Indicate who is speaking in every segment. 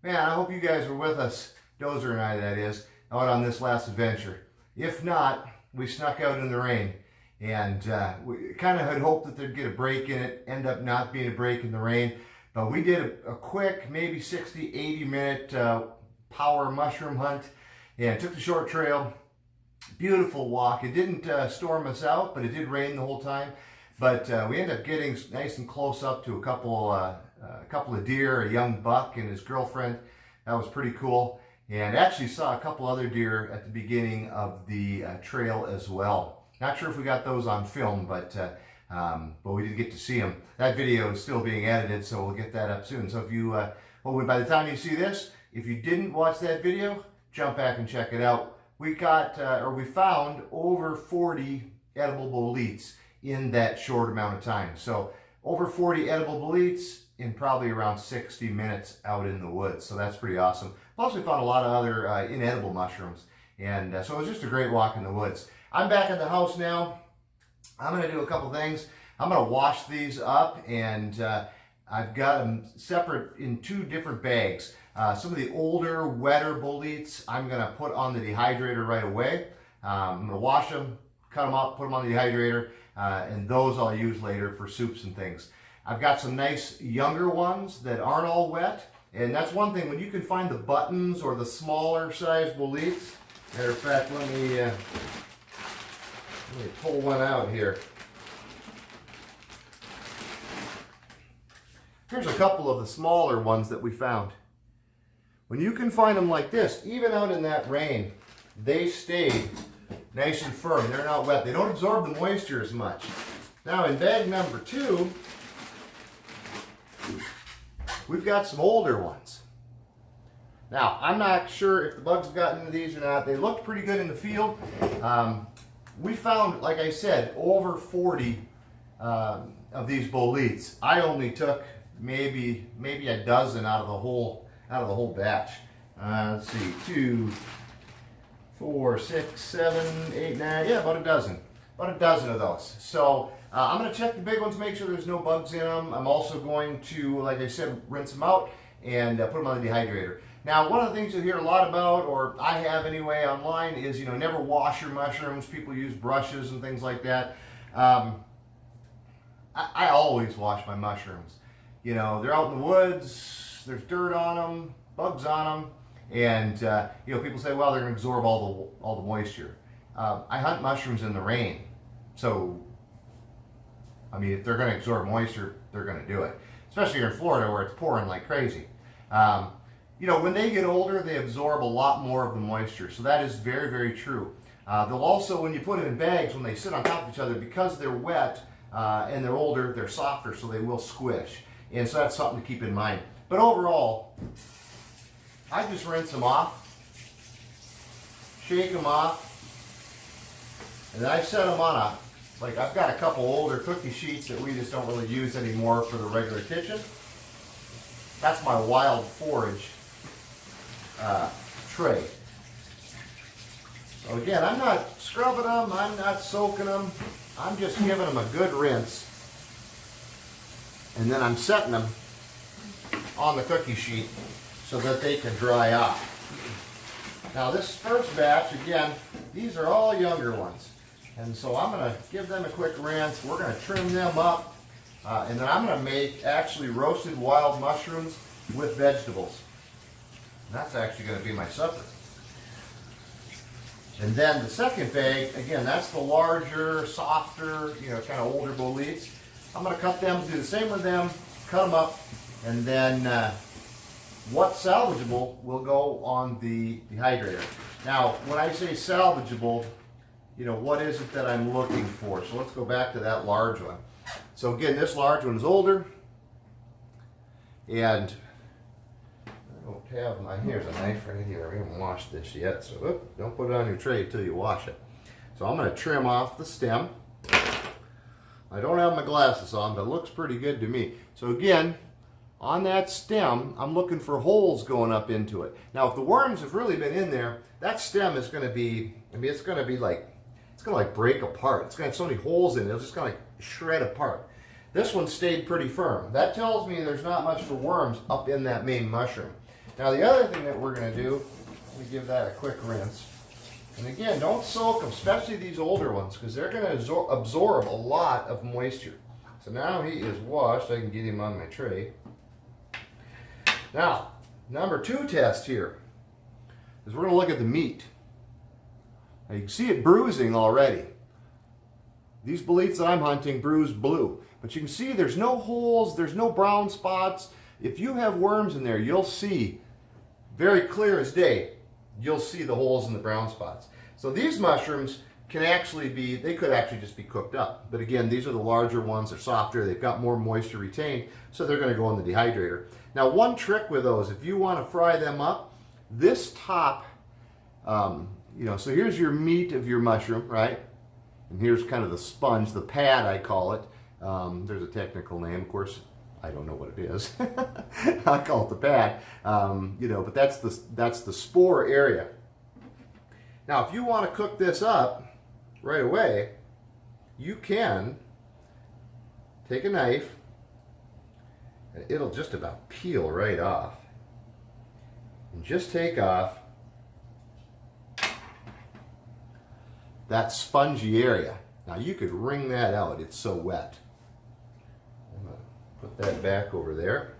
Speaker 1: Man, I hope you guys were with us, Dozer and I that is, out on this last adventure. If not, we snuck out in the rain, and we kind of had hoped that they'd get a break in it, end up not being a break in the rain, but we did a quick, maybe 60, 80 minute power mushroom hunt, and took the short trail. Beautiful walk. It didn't storm us out, but it did rain the whole time. But we ended up getting nice and close up to a couple of deer, a young buck and his girlfriend. That was pretty cool. And actually saw a couple other deer at the beginning of the trail as well. Not sure if we got those on film, but we did get to see them. That video is still being edited, so we'll get that up soon. So if you, by the time you see this, if you didn't watch that video, jump back and check it out. We found over 40 edible boletes in that short amount of time. So over 40 edible boletes in probably around 60 minutes out in the woods. So that's pretty awesome. Plus we found a lot of other inedible mushrooms. And so it was just a great walk in the woods. I'm back at the house now. I'm gonna do a couple things. I'm gonna wash these up, and I've got them separate in two different bags. Some of the older, wetter boletes I'm gonna put on the dehydrator right away. I'm gonna wash them, cut them up, put them on the dehydrator, and those I'll use later for soups and things. I've got some nice younger ones that aren't all wet, and that's one thing, when you can find the buttons or the smaller size boletes. Matter of fact, let me pull one out here. Here's a couple of the smaller ones that we found. When you can find them like this, even out in that rain, they stay nice and firm. They're not wet. They don't absorb the moisture as much. Now in bag number 2, we've got some older ones. Now, I'm not sure if the bugs have gotten into these or not. They looked pretty good in the field. We found, like I said, over 40 of these boletes. I only took maybe a dozen out of the whole batch. Let's see, 2, 4, 6, 7, 8, 9, yeah, about a dozen of those. So I'm going to check the big ones, make sure there's no bugs in them. I'm also going to, like I said, rinse them out and put them on the dehydrator. Now, one of the things you'll hear a lot about, or I have anyway online, is, never wash your mushrooms. People use brushes and things like that. I always wash my mushrooms. They're out in the woods, there's dirt on them, bugs on them, and people say, well, they're going to absorb all the moisture. I hunt mushrooms in the rain, so I mean, if they're going to absorb moisture, they're going to do it. Especially here in Florida where it's pouring like crazy. When they get older, they absorb a lot more of the moisture, so that is very, very true. They'll also, when you put them in bags, when they sit on top of each other, because they're wet and they're older, they're softer, so they will squish. And so that's something to keep in mind. But overall, I just rinse them off, shake them off, and then I set them on I've got a couple older cookie sheets that we just don't really use anymore for the regular kitchen. That's my wild forage tray. So again, I'm not scrubbing them, I'm not soaking them, I'm just giving them a good rinse. And then I'm setting them on the cookie sheet so that they can dry off. Now this first batch, again, these are all younger ones. And so I'm going to give them a quick rinse. We're going to trim them up. And then I'm going to make actually roasted wild mushrooms with vegetables. And that's actually going to be my supper. And then the second bag, again, that's the larger, softer, kind of older boletes. I'm going to cut them, do the same with them, cut them up, and then what's salvageable will go on the dehydrator. Now, when I say salvageable, what is it that I'm looking for? So let's go back to that large one. So again, this large one is older, and I don't have here's a knife right here. We haven't washed this yet, so don't put it on your tray until you wash it. So I'm going to trim off the stem. I don't have my glasses on, but it looks pretty good to me. So again, on that stem, I'm looking for holes going up into it. Now, if the worms have really been in there, that stem is going to be, it's going to break apart. It's going to have so many holes in it, it'll just kind of shred apart. This one stayed pretty firm. That tells me there's not much for worms up in that main mushroom. Now the other thing that we're going to do, let me give that a quick rinse. And again, don't soak them, especially these older ones, because they're going to absorb a lot of moisture. So now he is washed. I can get him on my tray. Now, number 2 test here is we're going to look at the meat. Now you can see it bruising already. These boletes that I'm hunting bruise blue. But you can see there's no holes, there's no brown spots. If you have worms in there, you'll see very clear as day. You'll see the holes and the brown spots. So these mushrooms can actually be, they could actually just be cooked up. But again, these are the larger ones, they're softer, they've got more moisture retained, so they're going to go in the dehydrator. Now one trick with those, if you want to fry them up, this top, so here's your meat of your mushroom, right? And here's kind of the sponge, the pad I call it. There's a technical name, of course. I don't know what it is. I call it the pad, but that's the spore area. Now, if you want to cook this up right away, you can take a knife, and it'll just about peel right off. And just take off that spongy area. Now, you could wring that out. It's so wet. I'm going to put that back over there.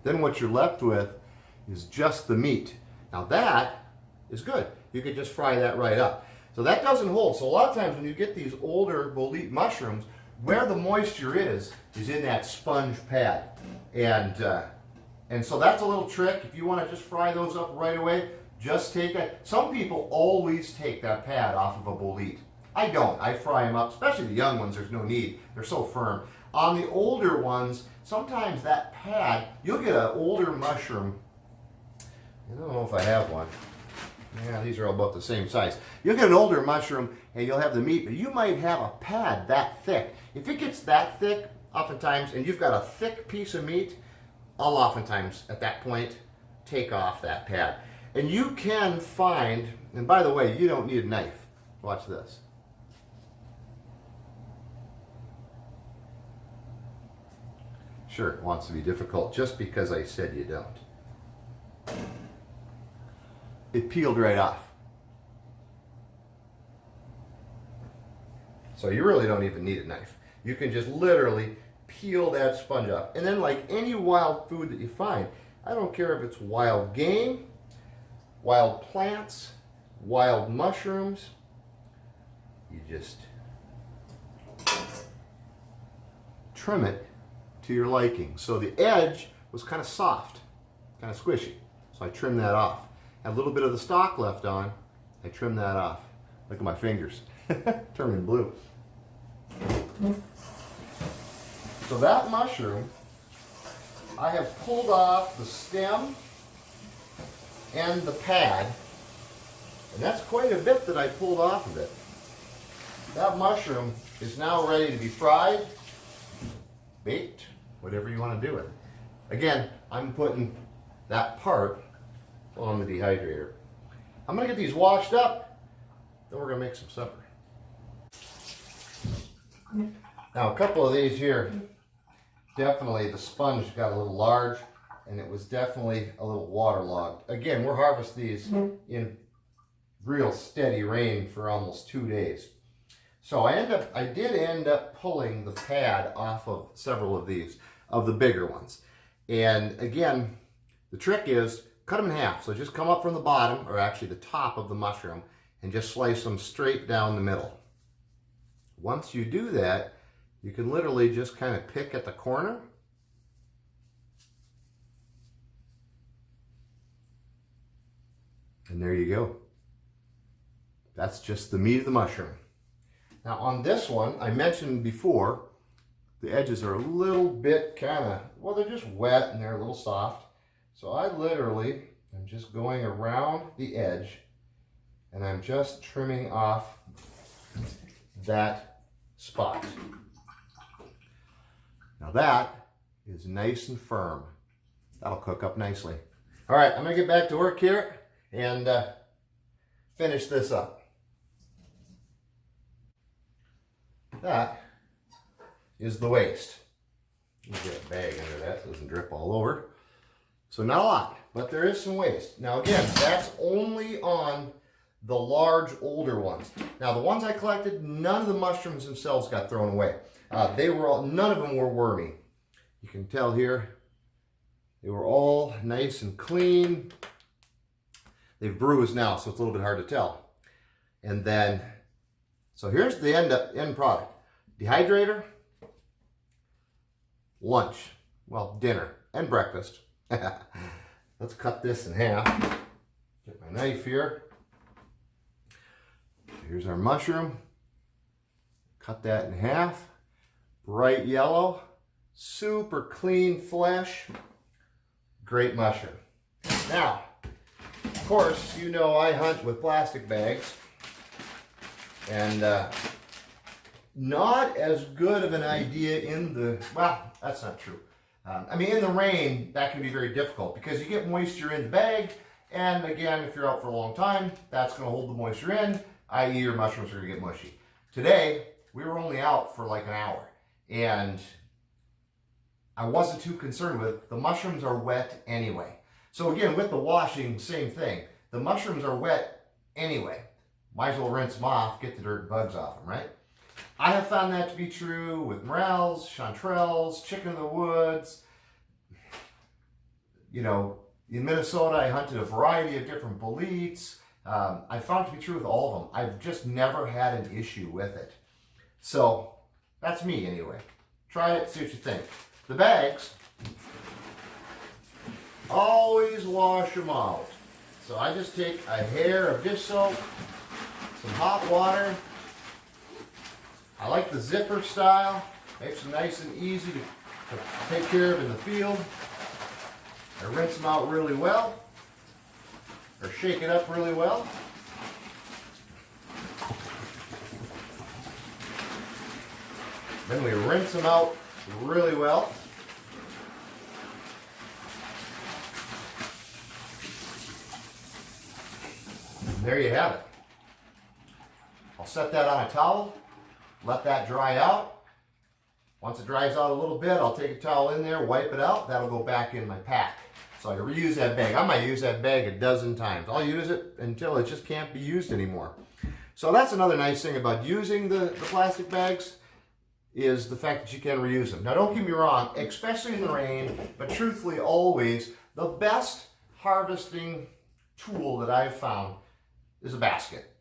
Speaker 1: Then what you're left with is just the meat. Now, that is good. You could just fry that right up. So that doesn't hold. So a lot of times when you get these older bolete mushrooms, where the moisture is in that sponge pad. And so that's a little trick. If you want to just fry those up right away, just take it. Some people always take that pad off of a bolete. I don't. I fry them up, especially the young ones. There's no need. They're so firm. On the older ones, sometimes that pad, you'll get an older mushroom. I don't know if I have one. Yeah, these are all about the same size. You'll get an older mushroom and you'll have the meat, but you might have a pad that thick. If it gets that thick, oftentimes, and you've got a thick piece of meat, I'll oftentimes, at that point, take off that pad. And you can find, and by the way, you don't need a knife. Watch this. Sure, it wants to be difficult just because I said you don't. It peeled right off. So you really don't even need a knife. You can just literally peel that sponge off. And then like any wild food that you find, I don't care if it's wild game, wild plants, wild mushrooms, you just trim it to your liking. So the edge was kind of soft, kind of squishy. So I trimmed that off. Had a little bit of the stalk left on, I trimmed that off. Look at my fingers, turning blue. So that mushroom, I have pulled off the stem and the pad, and that's quite a bit that I pulled off of it. That mushroom is now ready to be fried, baked, whatever you want to do with it. Again, I'm putting that part on the dehydrator. I'm going to get these washed up, then we're going to make some supper. Now, a couple of these here, definitely the sponge got a little large, and it was definitely a little waterlogged. Again, we'll harvest these in real steady rain for almost 2 days. So I did end up pulling the pad off of several of these, of the bigger ones. And again, the trick is cut them in half. So just come up from the bottom, or actually the top of the mushroom, and just slice them straight down the middle. Once you do that, you can literally just kind of pick at the corner. And there you go. That's just the meat of the mushroom. Now on this one, I mentioned before, the edges are a little bit kind of, well, they're just wet and they're a little soft. So I literally am just going around the edge and I'm just trimming off that spot. Now that is nice and firm. That'll cook up nicely. All right, I'm gonna get back to work here and finish this up. That is the waste. Let me get a bag under that so it doesn't drip all over. So not a lot, but there is some waste. Now again, that's only on the large, older ones. Now the ones I collected, none of the mushrooms themselves got thrown away. None of them were wormy. You can tell here, they were all nice and clean. They've bruised now, so it's a little bit hard to tell. And then, so here's the end product. Dehydrator, lunch, well, dinner and breakfast. Let's cut this in half. Get my knife here. Here's our mushroom. Cut that in half. Bright yellow, super clean flesh. Great mushroom. Now, of course, you know I hunt with plastic bags. And not as good of an idea in the, well, that's not true. In the rain, that can be very difficult because you get moisture in the bag. And again, if you're out for a long time, that's going to hold the moisture in, i.e. your mushrooms are going to get mushy. Today, we were only out for like an hour. And I wasn't too concerned with, the mushrooms are wet anyway. So again, with the washing, same thing. The mushrooms are wet anyway. Might as well rinse them off, get the dirt and bugs off them, right? I have found that to be true with morels, chanterelles, chicken of the woods. You know, in Minnesota, I hunted a variety of different boletes. I found it to be true with all of them. I've just never had an issue with it. So, that's me anyway. Try it, see what you think. The bags, always wash them out. So I just take a hair of dish soap, some hot water. I like the zipper style. Makes them nice and easy to take care of in the field. I rinse them out really well, or shake it up really well. Then we rinse them out really well. And there you have it. I'll set that on a towel, let that dry out. Once it dries out a little bit, I'll take a towel in there, wipe it out. That'll go back in my pack. So I can reuse that bag. I might use that bag a dozen times. I'll use it until it just can't be used anymore. So that's another nice thing about using the plastic bags, is the fact that you can reuse them. Now don't get me wrong, especially in the rain, but truthfully always, the best harvesting tool that I've found is a basket.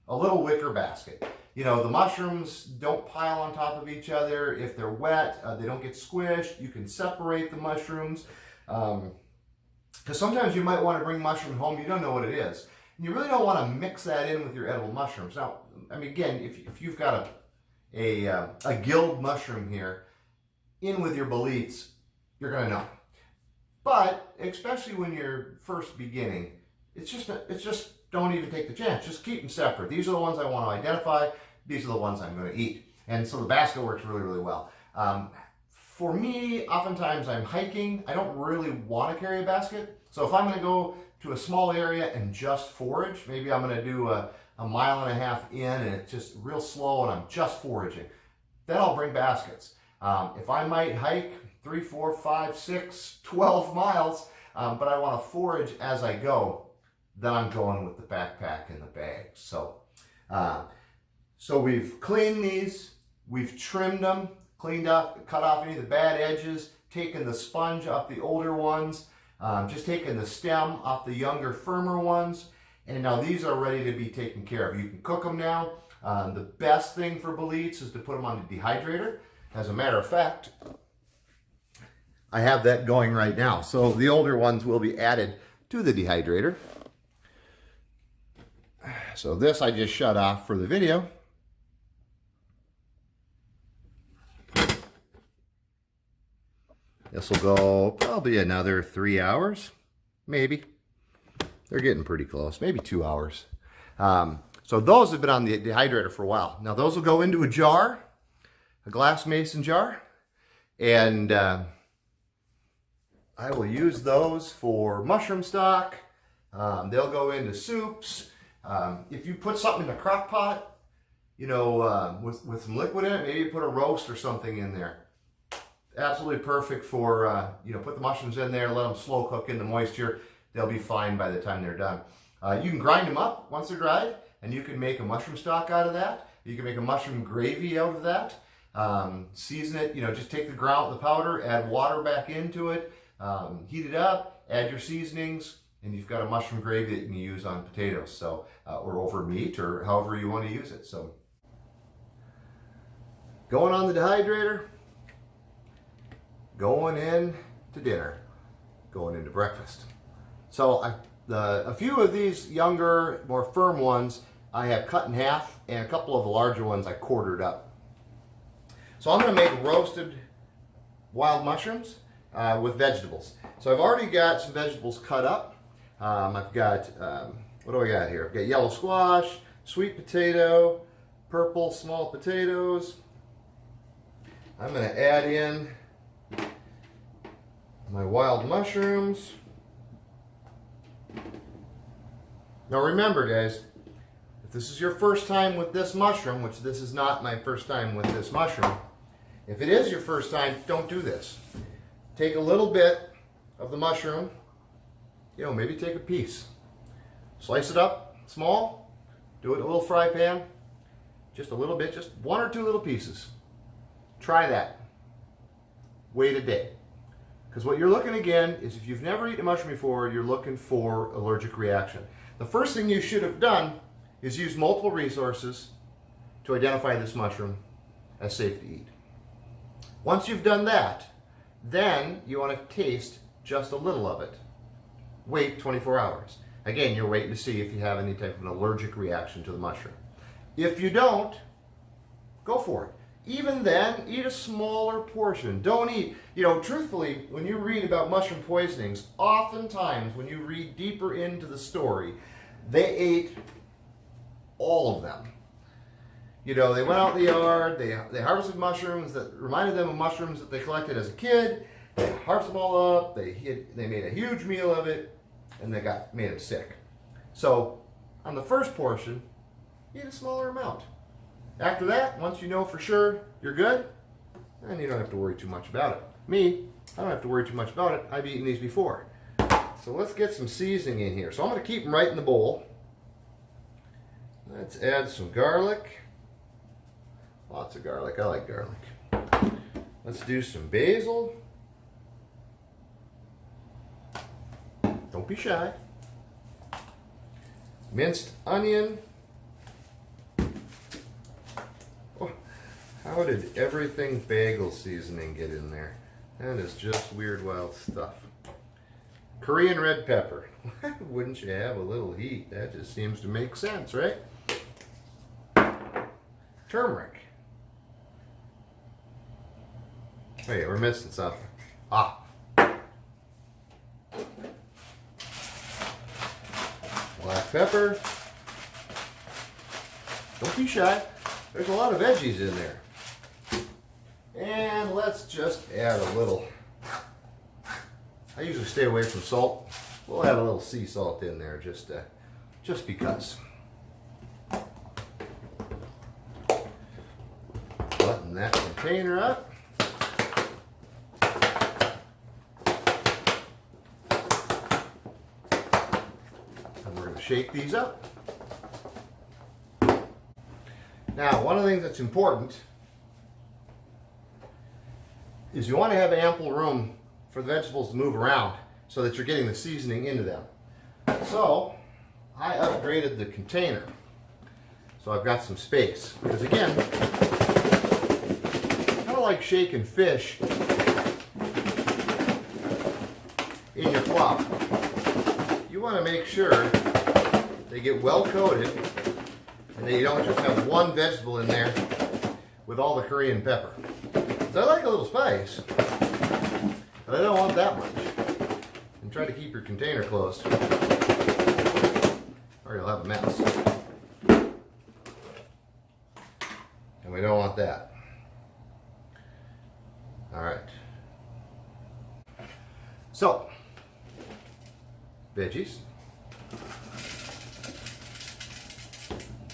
Speaker 1: A little wicker basket. You know, the mushrooms don't pile on top of each other. If they're wet, they don't get squished. You can separate the mushrooms. Because sometimes you might want to bring mushroom home, you don't know what it is. And you really don't want to mix that in with your edible mushrooms. Now, again, if you've got a gilled mushroom here in with your boletes, you're going to know. But especially when you're first beginning, it's just don't even take the chance. Just keep them separate. These are the ones I want to identify. These are the ones I'm going to eat. And so the basket works really, really well. For me, oftentimes I'm hiking. I don't really want to carry a basket. So if I'm going to go to a small area and just forage, maybe I'm going to do a mile and a half in and it's just real slow and I'm just foraging, then I'll bring baskets. If I might hike 3, 4, 5, 6, 12 miles, but I want to forage as I go, then I'm going with the backpack and the bag. So we've cleaned these, we've trimmed them, cleaned up, cut off any of the bad edges, taken the sponge off the older ones, just taken the stem off the younger, firmer ones, and now these are ready to be taken care of. You can cook them now. The best thing for boletes is to put them on the dehydrator. As a matter of fact, I have that going right now. So the older ones will be added to the dehydrator. So this I just shut off for the video. This will go probably another 3 hours, maybe. They're getting pretty close, maybe 2 hours. So those have been on the dehydrator for a while. Now those will go into a jar, a glass mason jar, and I will use those for mushroom stock. They'll go into soups. If you put something in a crock pot, you know, with some liquid in it, maybe put a roast or something in there. absolutely perfect for, put the mushrooms in there, let them slow cook in the moisture. They'll be fine by the time they're done. You can grind them up once they're dried, and you can make a mushroom stock out of that. You can make a mushroom gravy out of that. Season it, just take the powder, add water back into it, heat it up, add your seasonings, and you've got a mushroom gravy that you can use on potatoes, so or over meat, or however you want to use it. So, going on the dehydrator, going in to dinner, going into breakfast. So a few of these younger, more firm ones I have cut in half, and a couple of the larger ones I quartered up. So I'm going to make roasted wild mushrooms with vegetables. So I've already got some vegetables cut up. I've got, what do I got here? I've got yellow squash, sweet potato, purple small potatoes. I'm going to add in my wild mushrooms. Now remember, guys, if this is your first time with this mushroom, which this is not my first time with this mushroom, if it is your first time, don't do this. Take a little bit of the mushroom, maybe take a piece. Slice it up small, do it in a little fry pan, just a little bit, just 1 or 2 little pieces. Try that. Wait a day. Because what you're looking again is, if you've never eaten a mushroom before, you're looking for allergic reaction. The first thing you should have done is use multiple resources to identify this mushroom as safe to eat. Once you've done that, then you want to taste just a little of it. Wait 24 hours. Again, you're waiting to see if you have any type of an allergic reaction to the mushroom. If you don't, go for it. Even then, eat a smaller portion. Don't eat, truthfully, when you read about mushroom poisonings, oftentimes when you read deeper into the story, they ate all of them. They went out in the yard, they harvested mushrooms that reminded them of mushrooms that they collected as a kid. They harvested them all up, they made a huge meal of it, and they made them sick. So, on the first portion, eat a smaller amount. After that, once you know for sure you're good, then you don't have to worry too much about it. Me, I don't have to worry too much about it. I've eaten these before. So let's get some seasoning in here. So I'm going to keep them right in the bowl. Let's add some garlic. Lots of garlic. I like garlic. Let's do some basil. Don't be shy. Minced onion. Oh, how did everything bagel seasoning get in there? That is just weird, wild stuff. Korean red pepper. Wouldn't you have a little heat? That just seems to make sense, right? Turmeric. Wait, we're missing something. Black pepper. Don't be shy. There's a lot of veggies in there. And let's just add a little. I usually stay away from salt. We'll add a little sea salt in there just because. Button that container up. And we're going to shake these up. Now, one of the things that's important is you want to have ample room for the vegetables to move around so that you're getting the seasoning into them. So, I upgraded the container. So I've got some space. Because again, kind of like shaking fish in your flop, you want to make sure they get well coated and that you don't just have one vegetable in there with all the Korean pepper. So I like a little spice, but I don't want that much. And try to keep your container closed, or you'll have a mess. And we don't want that. All right. So, veggies.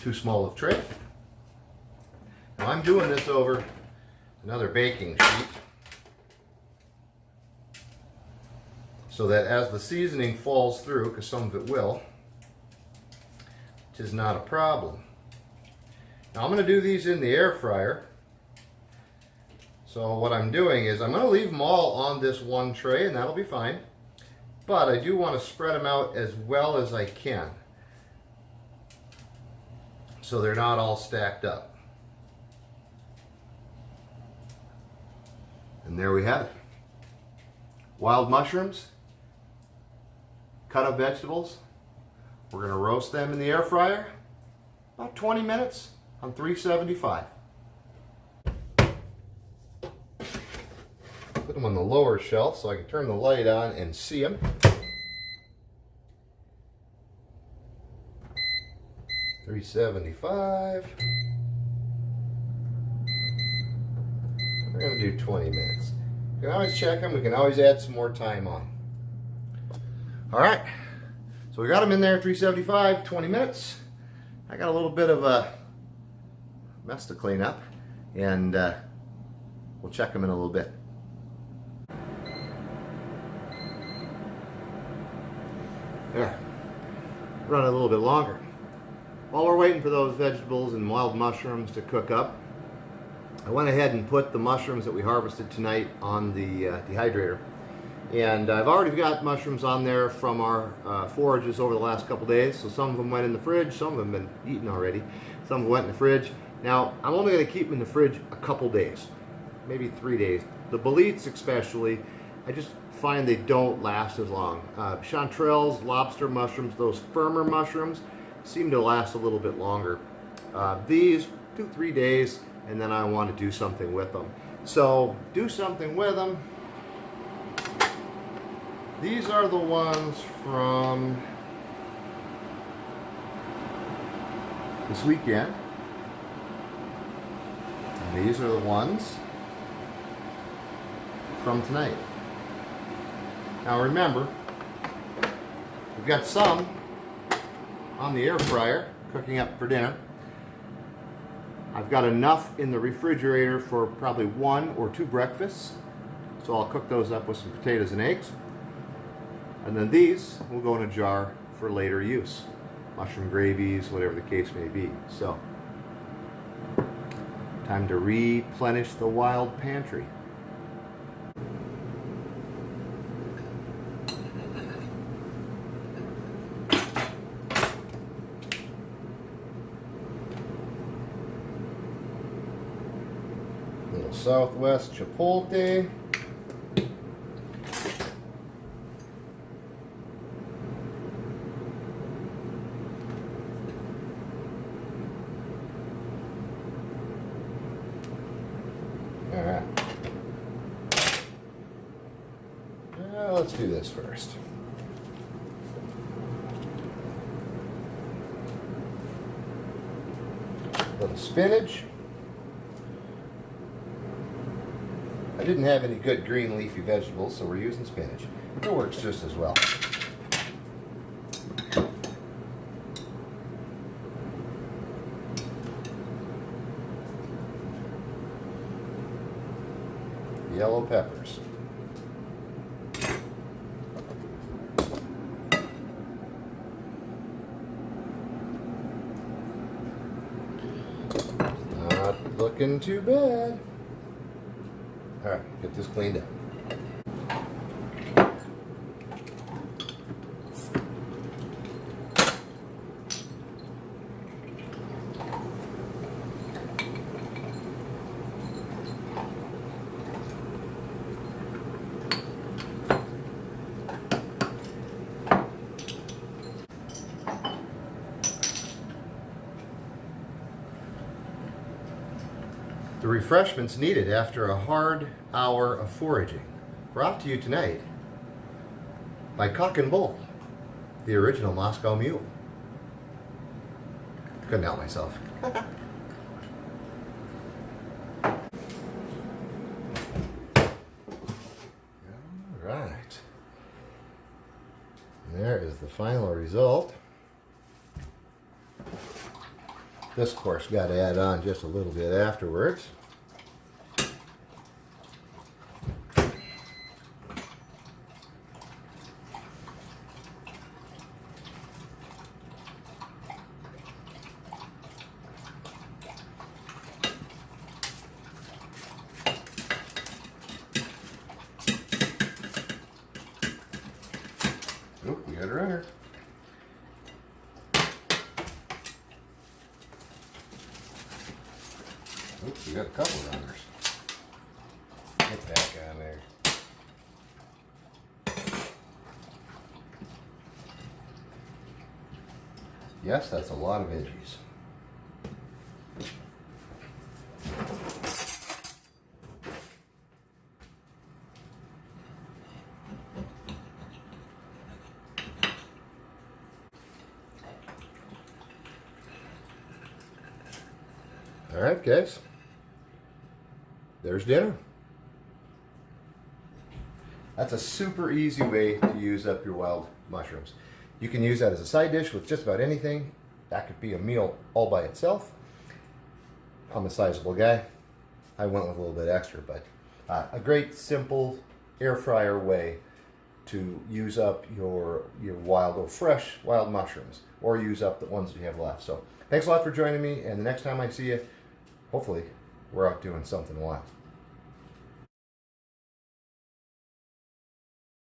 Speaker 1: Too small of tray. Now I'm doing this over another baking sheet. so that as the seasoning falls through, because some of it will, which is not a problem. Now I'm going to do these in the air fryer. So what I'm doing is I'm going to leave them all on this one tray, and that'll be fine. But I do want to spread them out as well as I can, so they're not all stacked up. And there we have it. Wild mushrooms, cut up vegetables. We're going to roast them in the air fryer, about 20 minutes on 375. Put them on the lower shelf so I can turn the light on and see them. $3.75. We're going to do 20 minutes. You can always check them. We can always add some more time on. All right. So we got them in there, $3.75, 20 minutes. I got a little bit of a mess to clean up, and we'll check them in a little bit. There. Run a little bit longer. While we're waiting for those vegetables and wild mushrooms to cook up, I went ahead and put the mushrooms that we harvested tonight on the dehydrator. And I've already got mushrooms on there from our forages over the last couple days. So some of them went in the fridge, some of them have been eaten already. Some of them went in the fridge. Now, I'm only going to keep them in the fridge a couple days, maybe 3 days. The boletes especially, I just find they don't last as long. Chanterelles, lobster mushrooms, those firmer mushrooms seem to last a little bit longer. These, 2-3 days, and then I want to do something with them. So, do something with them. These are the ones from this weekend. And these are the ones from tonight. Now remember, we've got some on the air fryer cooking up for dinner. I've got enough in the refrigerator for probably 1 or 2 breakfasts. So I'll cook those up with some potatoes and eggs. And then these will go in a jar for later use. Mushroom gravies, whatever the case may be. So, time to replenish the wild pantry. Little Southwest Chipotle. Alright. Let's do this first. A little spinach. I didn't have any good green leafy vegetables, so we're using spinach. It works just as well. Yellow peppers. Not looking too bad. All right, get this cleaned up. The refreshments needed after a hard hour of foraging, brought to you tonight by Cock and Bull, the original Moscow Mule. Couldn't help myself. Alright. There is the final result. This, of course, got to add on just a little bit afterwards. Good runner. Oops, we got a couple of runners. Get back on there. Yes, that's a lot of edgies. All right, guys. There's dinner. That's a super easy way to use up your wild mushrooms. You can use that as a side dish with just about anything. That could be a meal all by itself. I'm a sizable guy. I went with a little bit extra, but a great simple air fryer way to use up your wild or fresh wild mushrooms, or use up the ones that you have left. So thanks a lot for joining me, and the next time I see you, hopefully we're out doing something wild.